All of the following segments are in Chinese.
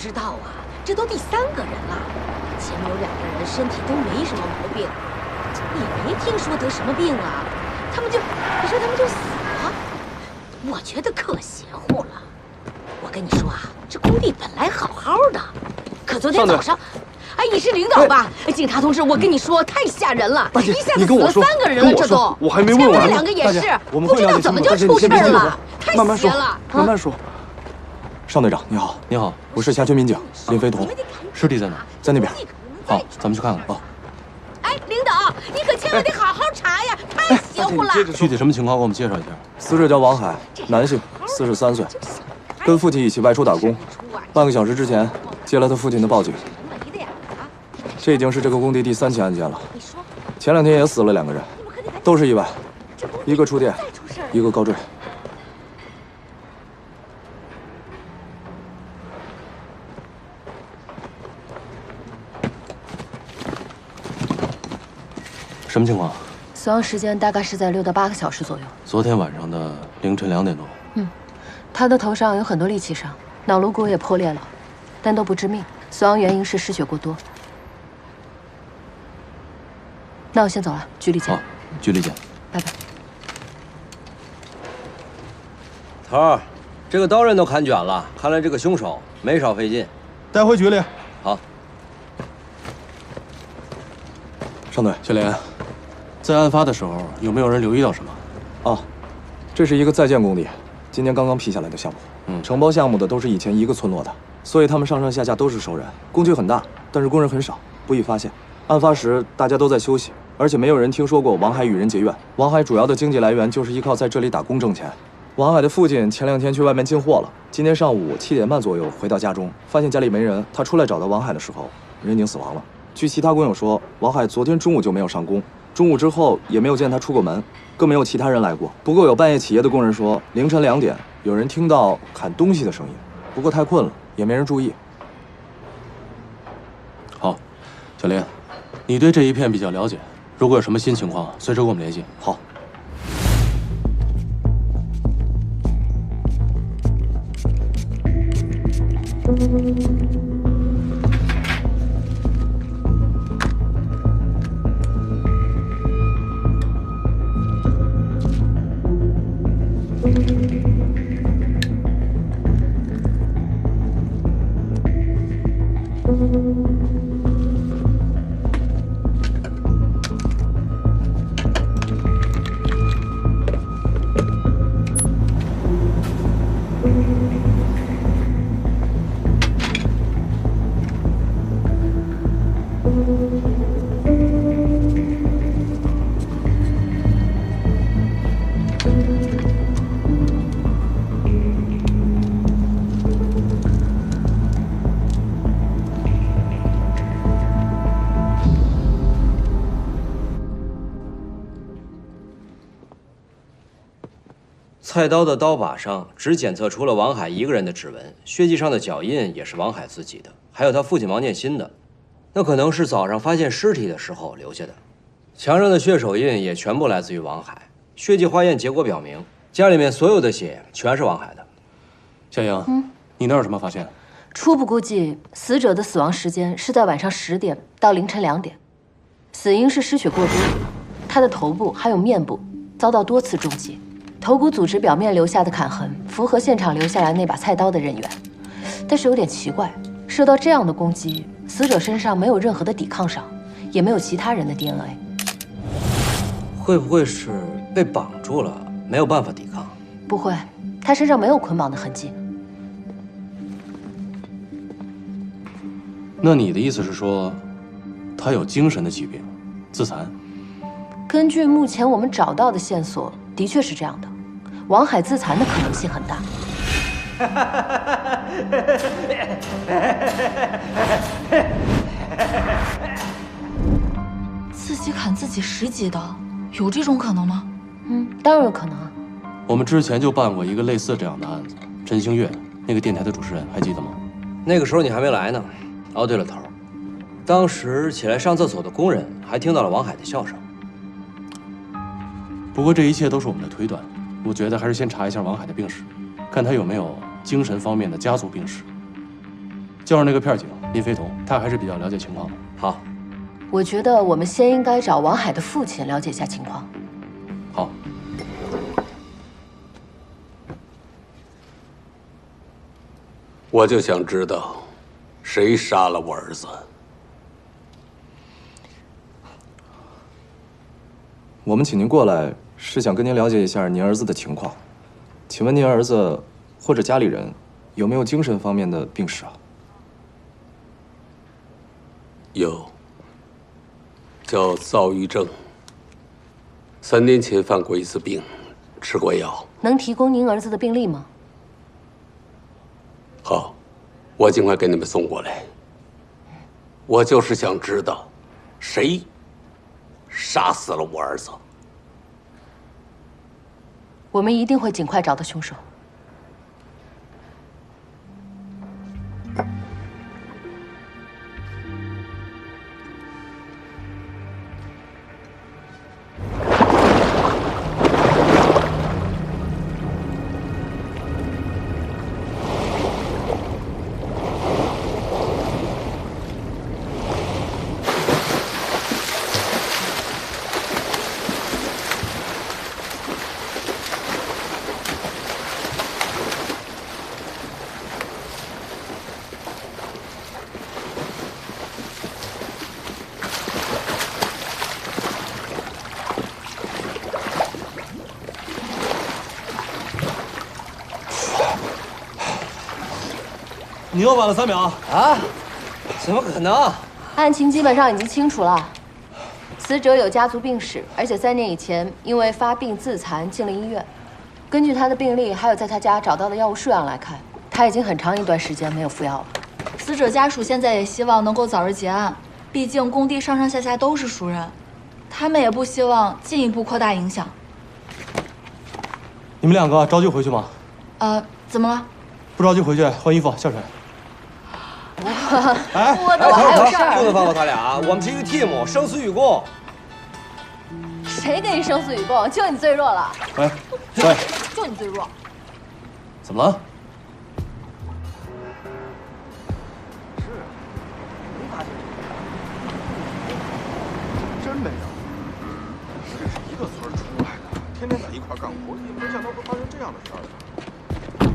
知道啊，这都第3个人了，前面有2个人身体都没什么毛病，也没听说得什么病啊，你说他们就死了，我觉得可邪乎了。我跟你说啊，这工地本来好好的，可昨天早上。 哎，你是领导吧？警察同志，我跟你说，太吓人了！一下子死了3个人了，这都。我还没问完。前面2个也是，不知道怎么就出事了，太邪了。慢慢说。尚队长，你好，你好，我是辖区民警林飞同，尸体在哪？在那边。好，咱们去看看。哦。哎，领导，你可千万得好好查呀，太邪乎了。具体什么情况，给我们介绍一下。死者叫王海，男性，43岁，跟父亲一起外出打工，半个小时之前接了他父亲的报警。 这已经是这个工地第3起案件了。前2天也死了2个人，都是意外，一个触电，一个高坠。什么情况？死亡时间大概是在6到8个小时左右。昨天晚上的凌晨2点多。他的头上有很多利器伤，脑颅骨也破裂了，但都不致命。死亡原因是失血过多。 那我先走了，局里见。好，局里见。拜拜。头儿，这个刀刃都砍卷了，看来这个凶手没少费劲。带回局里。好。尚队，小莲，在案发的时候有没有人留意到什么？哦，这是一个在建工地，今年刚刚批下来的项目。承包项目的都是以前一个村落的，所以他们上上下下都是熟人。工区很大，但是工人很少，不易发现。案发时大家都在休息。 而且没有人听说过王海与人结怨。王海主要的经济来源就是依靠在这里打工挣钱。王海的父亲前2天去外面进货了，今天上午7点半左右回到家中，发现家里没人。他出来找到王海的时候，人已经死亡了。据其他工友说，王海昨天中午就没有上工，中午之后也没有见他出过门，更没有其他人来过。不过有半夜起夜的工人说，凌晨2点有人听到砍东西的声音，不过太困了，也没人注意。好，小林，你对这一片比较了解。 如果有什么新情况，随时跟我们联系。好。菜刀的刀把上只检测出了王海一个人的指纹，血迹上的脚印也是王海自己的，还有他父亲王建新的，那可能是早上发现尸体的时候留下的。墙上的血手印也全部来自于王海，血迹化验结果表明，家里面所有的血全是王海的。夏莹，你那有什么发现？初步估计，死者的死亡时间是在晚上10点到凌晨2点，死因是失血过多，他的头部还有面部遭到多次重击。 头骨组织表面留下的砍痕符合现场留下来那把菜刀的刃源，但是有点奇怪，受到这样的攻击，死者身上没有任何的抵抗伤，也没有其他人的 DNA。会不会是被绑住了，没有办法抵抗？不会，他身上没有捆绑的痕迹。那你的意思是说，他有精神的疾病，自残？根据目前我们找到的线索，的确是这样的。 王海自残的可能性很大。自己砍自己10几刀，有这种可能吗？当然有可能啊。我们之前就办过一个类似这样的案子，陈星月，那个电台的主持人，还记得吗？那个时候你还没来呢。哦，对了，头儿，当时起来上厕所的工人还听到了王海的笑声。不过这一切都是我们的推断。 我觉得还是先查一下王海的病史，看他有没有精神方面的家族病史。叫上那个片警林飞同，他还是比较了解情况的。好，我觉得我们先应该找王海的父亲了解一下情况。好。我就想知道，谁杀了我儿子？我们请您过来是想跟您了解一下您儿子的情况。请问您儿子或者家里人有没有精神方面的病史啊？有，叫躁郁症。3年前犯过一次病，吃过药。能提供您儿子的病历吗？好，我尽快给你们送过来。我就是想知道，谁杀死了我儿子？我们一定会尽快找到凶手。你又晚了3秒啊？怎么可能？案情基本上已经清楚了，死者有家族病史，而且3年以前因为发病自残进了医院。根据他的病历，还有在他家找到的药物数量来看，他已经很长一段时间没有服药了。死者家属现在也希望能够早日结案，毕竟工地上上下下都是熟人，他们也不希望进一步扩大影响。你们2个着急回去吗？怎么了？不着急回去，换衣服下水。哎，我还有事儿，不能放过他俩啊！我们是一个 team， 生死与共。谁跟你生死与共？就你最弱了。喂，喂，就你最弱。怎么了？真没有，这是一个村出来的，天天在一块干活，也没想到会发生这样的事儿。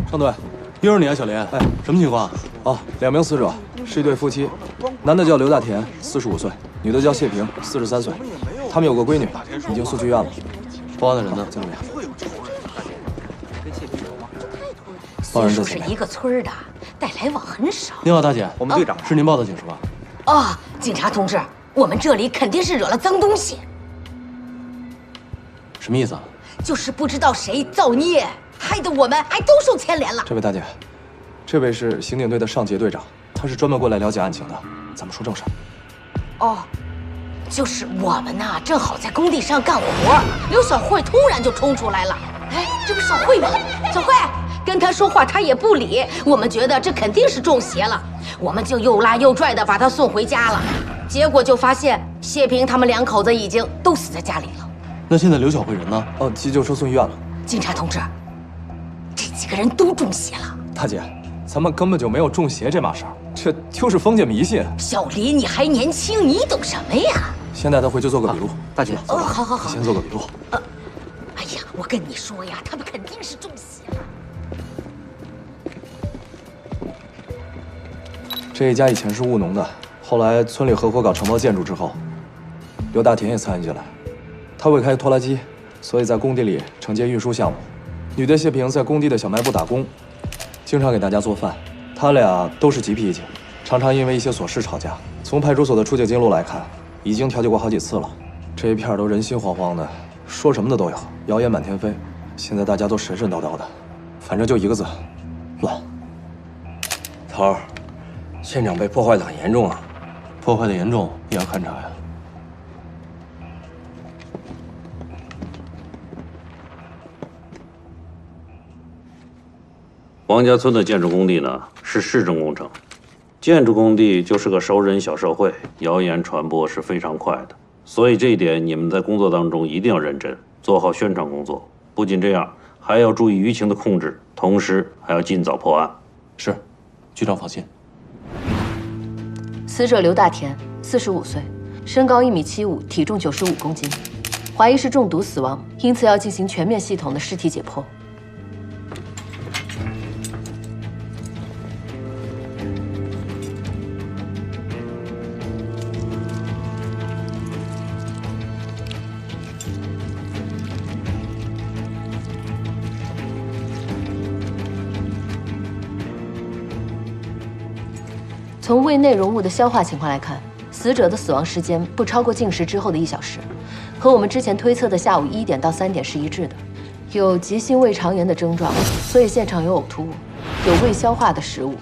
上队，又是你啊，小林。哎，什么情况？哦，2名死者是一对夫妻，男的叫刘大田，45岁，女的叫谢萍，43岁。他们有个闺女，已经送去医院了。报案的人呢？在里面。虽说是一个村的，但来往很少。您好，大姐，我们队长是您报的警是吧？哦，警察同志，我们这里肯定是惹了脏东西，什么意思啊？就是不知道谁造孽，害得我们还都受牵连了。这位大姐，这位是刑警队的上杰队长，他是专门过来了解案情的。咱们说正事。哦，就是我们呐，正好在工地上干活，刘小慧突然就冲出来了。哎，这不是小慧吗？小慧，跟她说话她也不理，我们觉得这肯定是中邪了，我们就又拉又拽的把她送回家了。结果就发现谢萍他们2口子已经都死在家里了。那现在刘小慧人呢？哦，急救车送医院了。警察同志，这几个人都中邪了。大姐，咱们根本就没有中邪这码事儿，这就是封建迷信。小林，你还年轻，你懂什么呀？先带他回去做个笔录。大姐，哦，好好好，先做个笔录。哎呀，我跟你说呀，他们肯定是中邪了。这一家以前是务农的，后来村里合伙搞承包建筑之后，刘大田也参与进来。他会开拖拉机，所以在工地里承接运输项目。女的谢萍在工地的小卖部打工，经常给大家做饭。他俩都是急脾气，常常因为一些琐事吵架。从派出所的出境记录来看，已经调解过好几次了。这一片都人心惶惶的，说什么的都有，谣言满天飞。现在大家都神神叨叨的，反正就一个字：乱。头儿，现场被破坏的很严重啊！破坏的严重也要勘查呀。王家村的建筑工地呢是市政工程，建筑工地就是个熟人小社会，谣言传播是非常快的。所以这一点你们在工作当中一定要认真，做好宣传工作。不仅这样，还要注意舆情的控制，同时还要尽早破案。是，局长放心。死者刘大田，45岁，身高1.75米，体重95公斤，怀疑是中毒死亡，因此要进行全面系统的尸体解剖。从胃内容物的消化情况来看，死者的死亡时间不超过进食之后的1小时，和我们之前推测的下午1点到3点是一致的。有急性胃肠炎的症状，所以现场有呕吐物，有未消化的食物，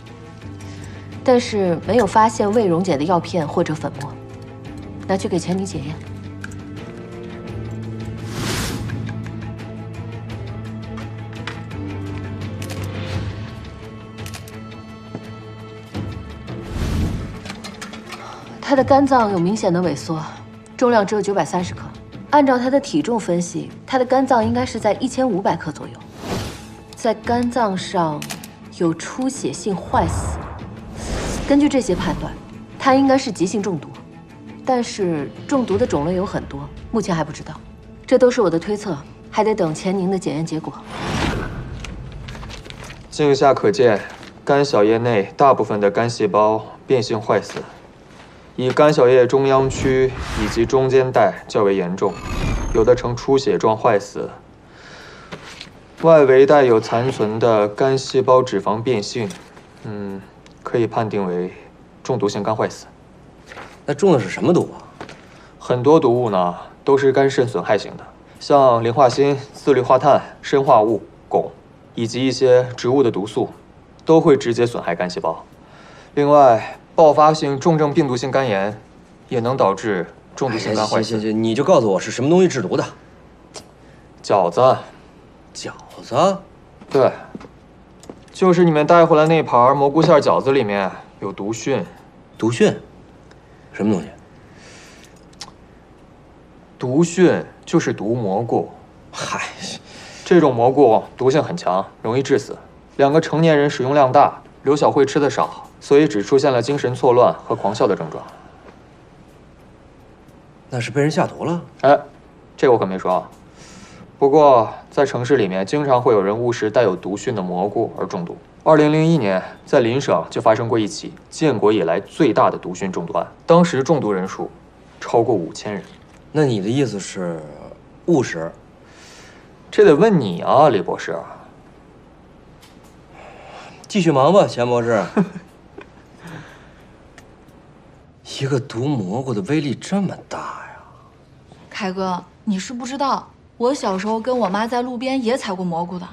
但是没有发现胃溶解的药片或者粉末。拿去给钱妮检验。他的肝脏有明显的萎缩，重量只有930克。按照他的体重分析，他的肝脏应该是在1500克左右。在肝脏上有出血性坏死，根据这些判断，他应该是急性中毒。但是中毒的种类有很多，目前还不知道。这都是我的推测，还得等钱宁的检验结果。镜下可见，肝小叶内大部分的肝细胞变性坏死。以肝小叶中央区以及中间带较为严重，有的呈出血状坏死。外围带有残存的肝细胞脂肪变性，可以判定为中毒性肝坏死。那中的是什么毒啊？很多毒物呢都是肝肾损害型的，像磷化锌、次氯化碳、砷化物、汞，以及一些植物的毒素，都会直接损害肝细胞。另外，爆发性重症病毒性肝炎也能导致中毒性肝坏死。行，你就告诉我是什么东西制毒的？饺子。饺子？对，就是你们带回来那盘蘑菇馅饺子里面有毒蕈。毒蕈？什么东西？毒蕈就是毒蘑菇。嗨，这种蘑菇毒性很强，容易致死。2个成年人使用量大，刘晓慧吃的少，所以只出现了精神错乱和狂笑的症状。那是被人下毒了？哎，这我可没说。不过在城市里面，经常会有人误食带有毒蕈的蘑菇而中毒。2001年，在邻省就发生过一起建国以来最大的毒蕈中毒案，当时中毒人数超过5000人。那你的意思是误食？这得问你啊，李博士。继续忙吧，钱博士。一个毒蘑菇的威力这么大呀！凯哥，你是不知道，我小时候跟我妈在路边也采过蘑菇的，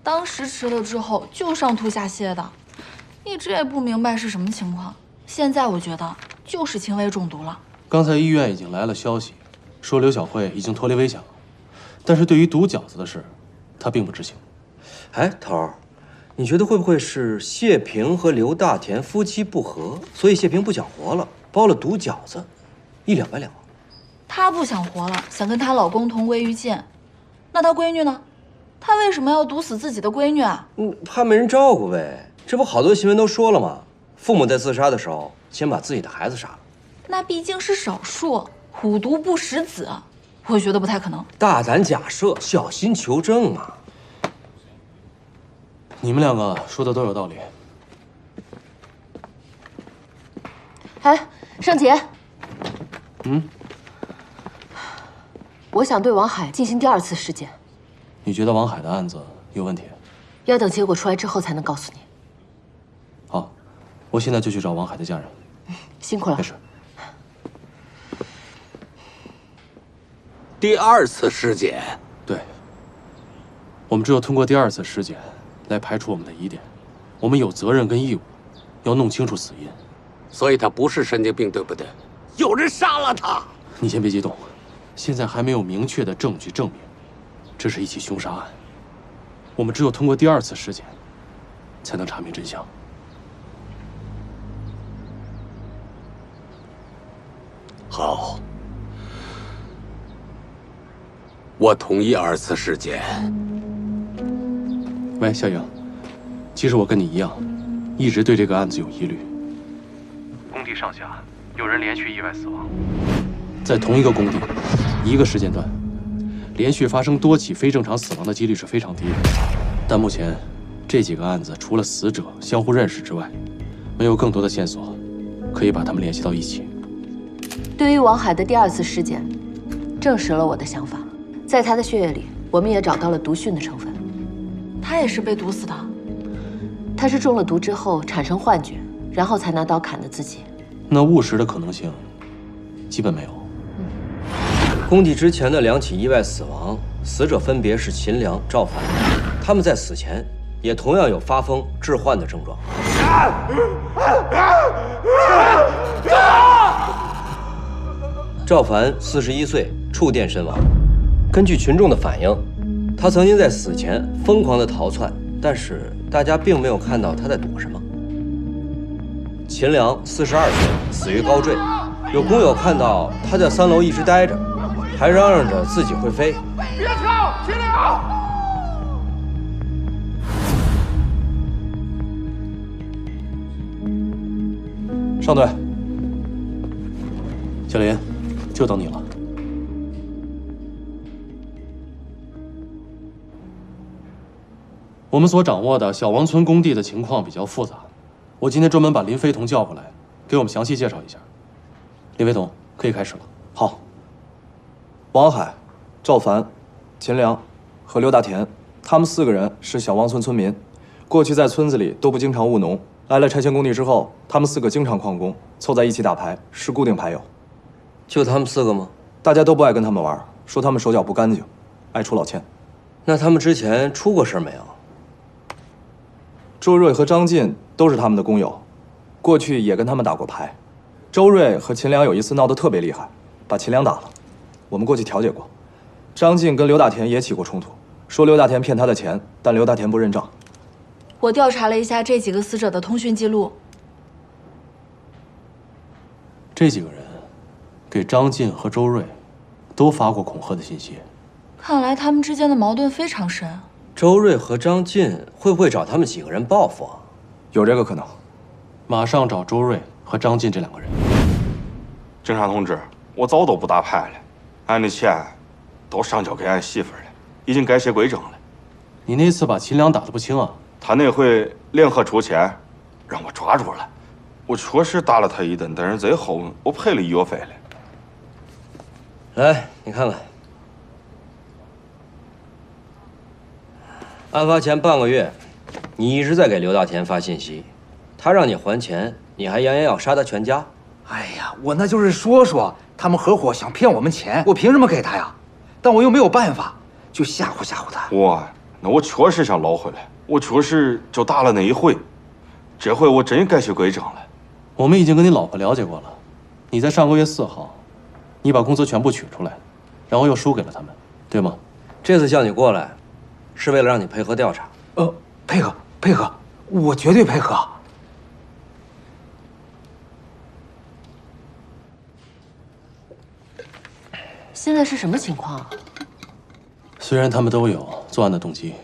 当时吃了之后就上吐下泻的，一直也不明白是什么情况。现在我觉得就是轻微中毒了。刚才医院已经来了消息，说刘晓慧已经脱离危险了，但是对于毒饺子的事，他并不知情。哎，头儿，你觉得会不会是谢平和刘大田夫妻不和，所以谢平不想活了，包了毒饺子，一了百了？她不想活了，想跟她老公同归于尽。那她闺女呢？她为什么要毒死自己的闺女啊？怕没人照顾呗。这不好多新闻都说了吗？父母在自杀的时候，先把自己的孩子杀了。那毕竟是少数，虎毒不食子，我觉得不太可能。大胆假设，小心求证嘛。你们2个说的都有道理。哎，盛杰。我想对王海进行第2次尸检。你觉得王海的案子有问题？要等结果出来之后才能告诉你。好，我现在就去找王海的家人。辛苦了。没事。第2次尸检？对。我们只有通过第2次尸检来排除我们的疑点，我们有责任跟义务要弄清楚死因。所以他不是神经病，对不对？有人杀了他。你先别激动，现在还没有明确的证据证明这是一起凶杀案。我们只有通过第2次尸检才能查明真相。好，我同意2次尸检。喂，小颖，其实我跟你一样，一直对这个案子有疑虑。工地地上下有人连续意外死亡，在同一个工地，一个时间段，连续发生多起非正常死亡的几率是非常低的。但目前，这几个案子除了死者相互认识之外，没有更多的线索可以把他们联系到一起。对于王海的第2次尸检，证实了我的想法。在他的血液里，我们也找到了毒蕈的成分。他也是被毒死的。他是中了毒之后产生幻觉，然后才拿刀砍的自己。那误食的可能性基本没有。工地之前的2起意外死亡，死者分别是秦良、赵凡，他们在死前也同样有发疯、致幻的症状。赵凡41岁，触电身亡。根据群众的反应，他曾经在死前疯狂地逃窜，但是大家并没有看到他在躲什么。秦良42岁，死于高坠，有工友看到他在3楼一直待着，还嚷嚷着自己会飞。别跳，秦良！上队，小林，就等你了。我们所掌握的小王村工地的情况比较复杂，我今天专门把林飞同叫过来，给我们详细介绍一下。林飞同，可以开始了。好。王海、赵凡、秦良和刘大田，他们4个人是小王村村民，过去在村子里都不经常务农。来了拆迁工地之后，他们4个经常旷工，凑在一起打牌，是固定牌友。就他们4个吗？大家都不爱跟他们玩，说他们手脚不干净，爱出老千。那他们之前出过事没有？周瑞和张进都是他们的工友，过去也跟他们打过牌。周瑞和秦良有一次闹得特别厉害，把秦良打了，我们过去调解过。张进跟刘大田也起过冲突，说刘大田骗他的钱，但刘大田不认账。我调查了一下这几个死者的通讯记录，这几个人给张进和周瑞都发过恐吓的信息，看来他们之间的矛盾非常深。周瑞和张进会不会找他们几个人报复啊？有这个可能。马上找周瑞和张进这2个人。警察同志，我早都不打牌了，俺的钱都上交给俺媳妇了，已经改邪归正了。你那次把秦良打得不轻啊？他那回联合出钱，让我抓住了。我确实打了他一顿，但是最后我赔了医药费了。来，你看看，案发前半个月，你一直在给刘大田发信息，他让你还钱，你还扬言要杀他全家。哎呀，我那就是说说，他们合伙想骗我们钱，我凭什么给他呀？但我又没有办法，就吓唬吓唬他。那我确实想捞回来，我确实就打了那一回，这回我真改邪归正了。我们已经跟你老婆了解过了，你在上个月4号，你把工资全部取出来，然后又输给了他们，对吗？这次叫你过来，是为了让你配合调查。配合，我绝对配合。现在是什么情况啊？虽然他们都有作案的动机，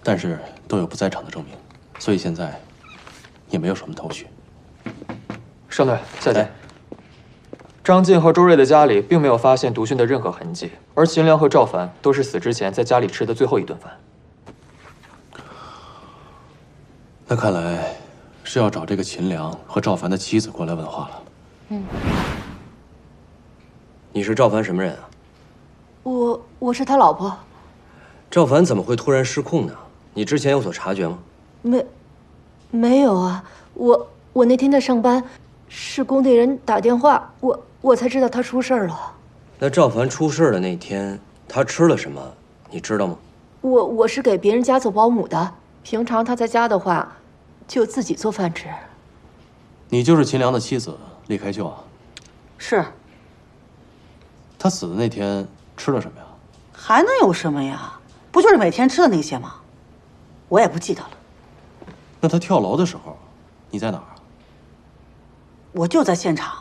但是都有不在场的证明，所以现在也没有什么头绪。上队，下去。张进和周瑞的家里并没有发现毒蕈的任何痕迹，而秦良和赵凡都是死之前在家里吃的最后一顿饭。那看来是要找这个秦良和赵凡的妻子过来问话了。你是赵凡什么人啊？我是他老婆。赵凡怎么会突然失控呢？你之前有所察觉吗？没有啊，我那天在上班，是工地人打电话，我才知道他出事了。那赵凡出事的那天，他吃了什么？你知道吗？我是给别人家做保姆的，平常他在家的话，就自己做饭吃。你就是秦良的妻子厉开秀啊？是。他死的那天吃了什么呀？还能有什么呀？不就是每天吃的那些吗？我也不记得了。那他跳楼的时候，你在哪儿啊？我就在现场。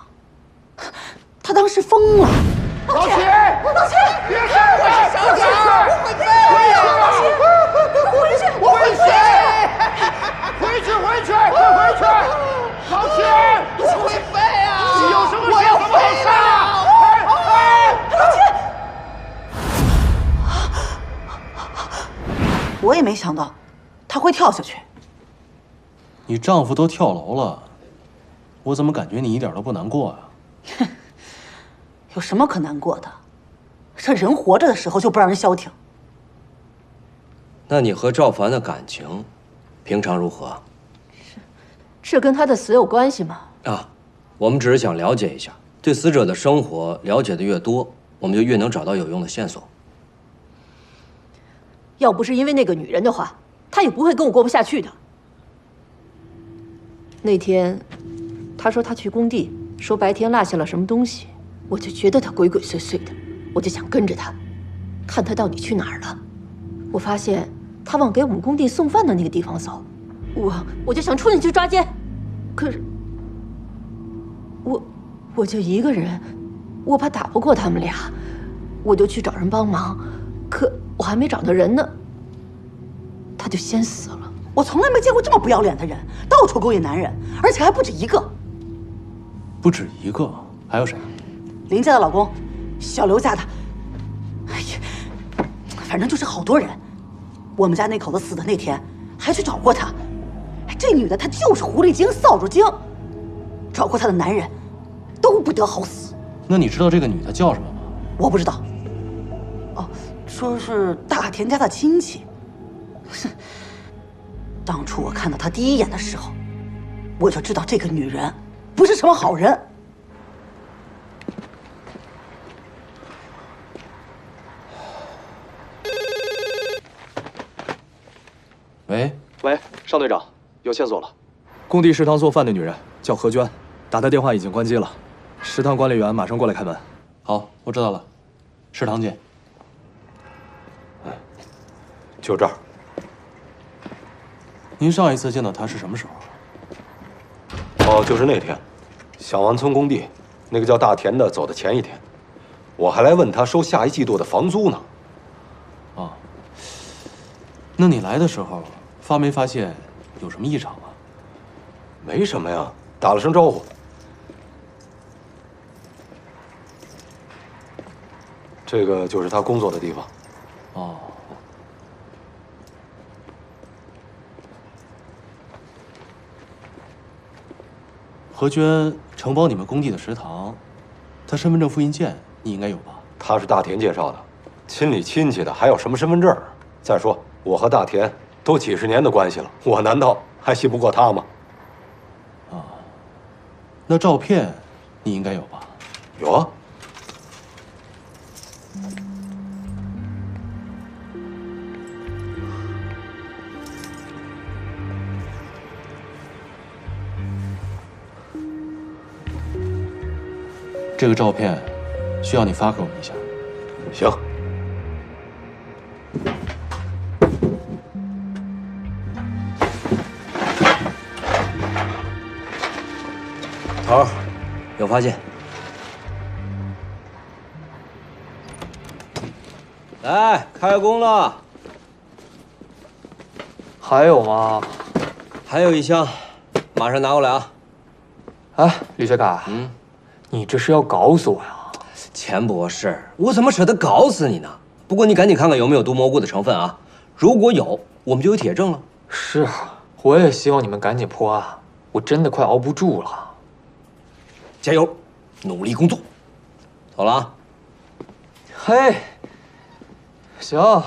他当时疯了。老秦，别杀我！小姐，我会飞！我会飞！回去！快回去！老秦，我会飞啊！我也没想到他会跳下去。你丈夫都跳楼了，我怎么感觉你一点都不难过啊？哼，有什么可难过的？这人活着的时候就不让人消停。那你和赵凡的感情，平常如何？这跟他的死有关系吗？啊，我们只是想了解一下，对死者的生活了解的越多，我们就越能找到有用的线索。要不是因为那个女人的话，他也不会跟我过不下去的。那天，他说他去工地，说白天落下了什么东西，我就觉得他鬼鬼祟祟的，我就想跟着他，看他到底去哪儿了。我发现他往给我们工地送饭的那个地方走，我就想冲进去抓奸，可是我就一个人，我怕打不过他们俩，我就去找人帮忙，可我还没找到人呢，他就先死了。我从来没见过这么不要脸的人，到处勾引男人，而且还不止一个。不止一个，还有谁？林家的老公，小刘家的，哎呀，反正就是好多人。我们家那口子死的那天，还去找过他。这女的她就是狐狸精、扫帚精，找过她的男人，都不得好死。那你知道这个女的叫什么吗？我不知道。哦，说是大田家的亲戚。哼，当初我看到她第一眼的时候，我就知道这个女人不是什么好人。喂，尚队长，有线索了。工地食堂做饭的女人叫何娟，打的电话已经关机了。食堂管理员马上过来开门。好，我知道了，食堂见。就这儿。您上一次见到她是什么时候？哦，就是那天，响湾村工地，那个叫大田的走的前一天，我还来问他收下一季度的房租呢。哦，那你来的时候没发现有什么异常吗？没什么呀，打了声招呼。这个就是他工作的地方。哦。何娟承包你们工地的食堂，她身份证复印件你应该有吧？他是大田介绍的，亲里亲戚的还有什么身份证？再说我和大田都几十年的关系了，我难道还信不过他吗？啊，那照片你应该有吧？有啊。这个照片需要你发给我们一下。行。头儿，有发现？来，开工了。还有吗？还有一箱，马上拿过来啊。哎，李学凯，你这是要搞死我呀？钱博士，我怎么舍得搞死你呢？不过你赶紧看看有没有毒蘑菇的成分啊！如果有，我们就有铁证了。是啊，我也希望你们赶紧破案，我真的快熬不住了。加油，努力工作。走了啊。嘿，行。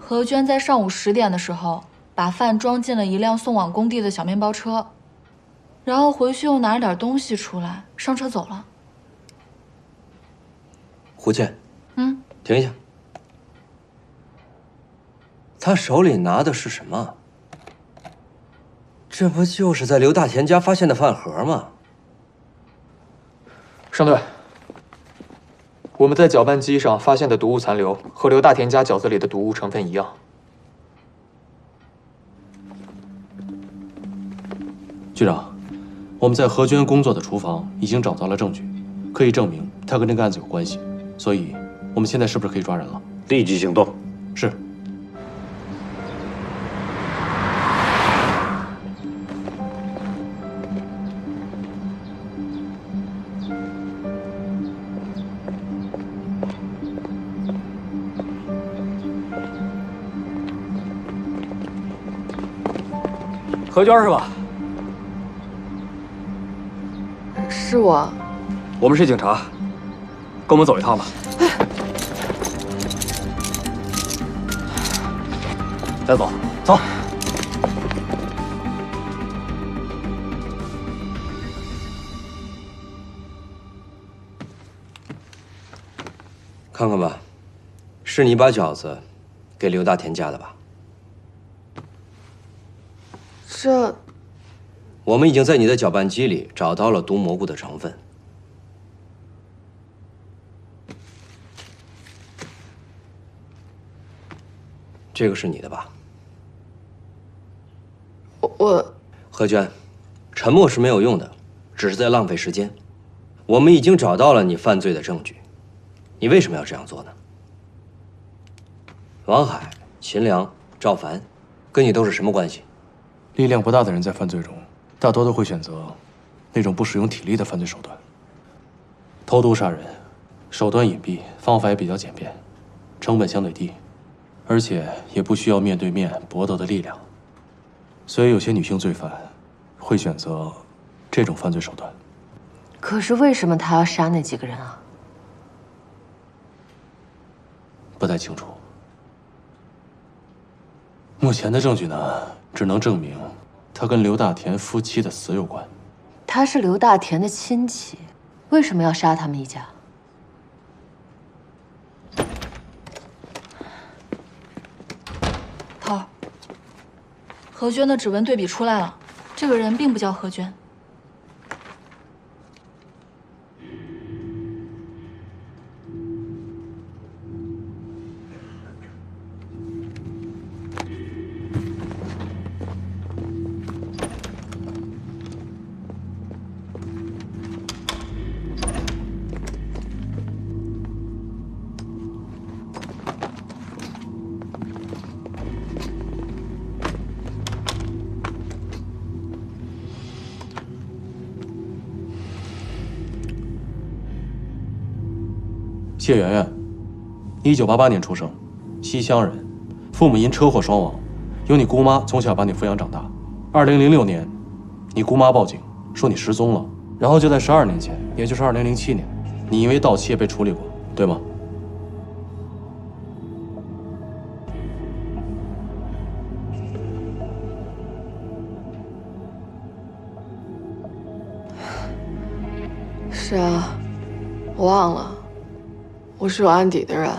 何娟在上午10点的时候，把饭装进了一辆送往工地的小面包车，然后回去又拿了点东西出来，上车走了。胡倩，停一下。他手里拿的是什么？这不就是在刘大田家发现的饭盒吗？上队，我们在搅拌机上发现的毒物残留和刘大田家饺子里的毒物成分一样。局长，我们在何娟工作的厨房已经找到了证据，可以证明她跟这个案子有关系，所以我们现在是不是可以抓人了？立即行动。是。何娟是吧？是我。我们是警察，跟我们走一趟吧。带走，走。看看吧，是你把饺子给刘大田家的吧？这，我们已经在你的搅拌机里找到了毒蘑菇的成分。这个是你的吧？我何娟，沉默是没有用的，只是在浪费时间。我们已经找到了你犯罪的证据，你为什么要这样做呢？王海、秦良、赵凡，跟你都是什么关系？力量不大的人在犯罪中，大多都会选择那种不使用体力的犯罪手段。投毒杀人，手段隐蔽，方法也比较简便，成本相对低，而且也不需要面对面搏斗的力量。所以有些女性罪犯会选择这种犯罪手段。可是为什么他要杀那几个人啊？不太清楚。目前的证据呢，只能证明他跟刘大田夫妻的死有关。他是刘大田的亲戚，为什么要杀他们一家？头儿，何娟的指纹对比出来了，这个人并不叫何娟。谢媛媛，1988年出生，西乡人，父母因车祸双亡，由你姑妈从小把你抚养长大。2006年，你姑妈报警说你失踪了，然后就在12年前，也就是2007年，你因为盗窃被处理过，对吗？是啊，我忘了。我是有案底的人。